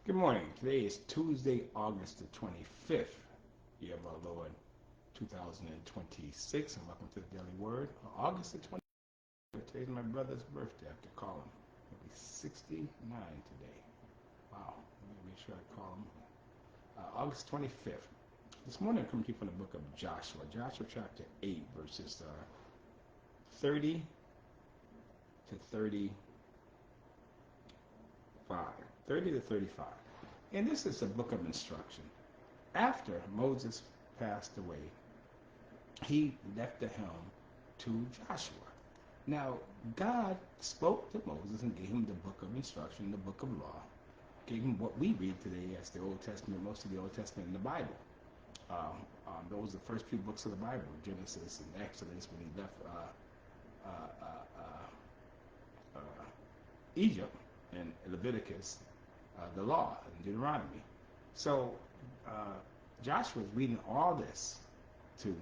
Good morning. Today is Tuesday, August the 25th, year of our Lord 2026, and welcome to the Daily Word. August the 25th. Today's my brother's birthday. I have to call him. He'll be 69 today. Wow. Let me make sure I call him. August 25th. This morning I'm coming to you from the book of Joshua. Joshua chapter 8, verses 30 to 35. 30 to 35. And this is a book of instruction. After Moses passed away, he left the helm to Joshua. Now, God spoke to Moses and gave him the book of instruction, the book of law, gave him what we read today as the Old Testament, most of the Old Testament in the Bible. Those are the first few books of the Bible, Genesis and Exodus, when he left Egypt, and Leviticus, the law, and Deuteronomy. So Joshua is reading all this to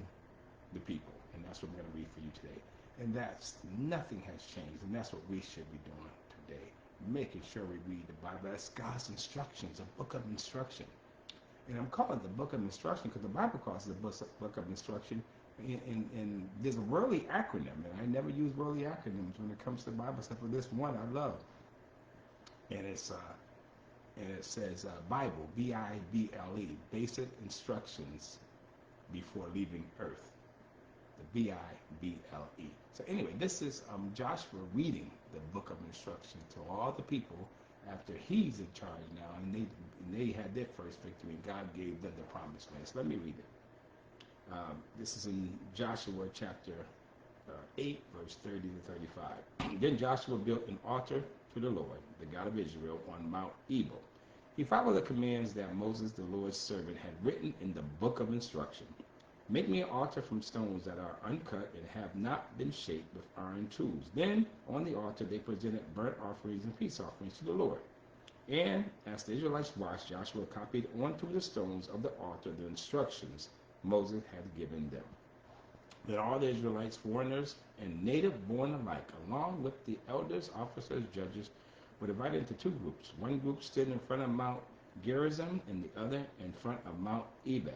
the people, and that's what I'm going to read for you today. And that's nothing has changed, and that's what we should be doing today, making sure we read the Bible. That's God's instructions, a book of instruction. And I'm calling it the book of instruction because the Bible calls it the book of instruction. And there's a worldly acronym, and I never use worldly acronyms when it comes to the Bible stuff, but this one I love. And it says Bible, Bible, basic instructions before leaving Earth. The Bible. So anyway, this is Joshua reading the book of instruction to all the people after he's in charge now, and they had their first victory, and God gave them the promised land. So let me read it. This is in Joshua chapter 8, verse 30 to 35. Then Joshua built an altar to the Lord, the God of Israel, on Mount Ebal. He followed the commands that Moses, the Lord's servant, had written in the book of instruction. Make me an altar from stones that are uncut and have not been shaped with iron tools. Then on the altar they presented burnt offerings and peace offerings to the Lord. And as the Israelites watched, Joshua copied onto the stones of the altar the instructions Moses had given them. Then all the Israelites, foreigners and native born alike, along with the elders, officers, judges, were divided into two groups. One group stood in front of Mount Gerizim and the other in front of Mount Ebal.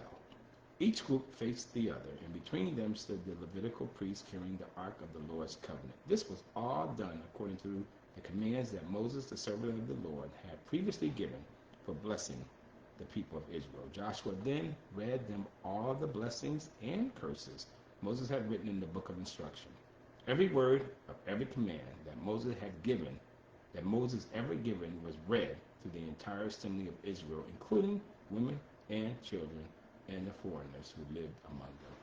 Each group faced the other, and between them stood the Levitical priests carrying the Ark of the Lord's covenant. This was all done according to the commands that Moses, the servant of the Lord, had previously given for blessing the people of Israel. Joshua then read them all the blessings and curses Moses had written in the book of instruction. Every word of every command that Moses ever given was read to the entire assembly of Israel, including women and children and the foreigners who lived among them.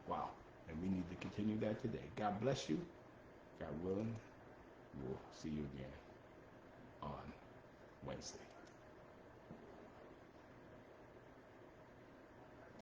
Wow. And we need to continue that today. God bless you. God willing, we'll see you again on Wednesday.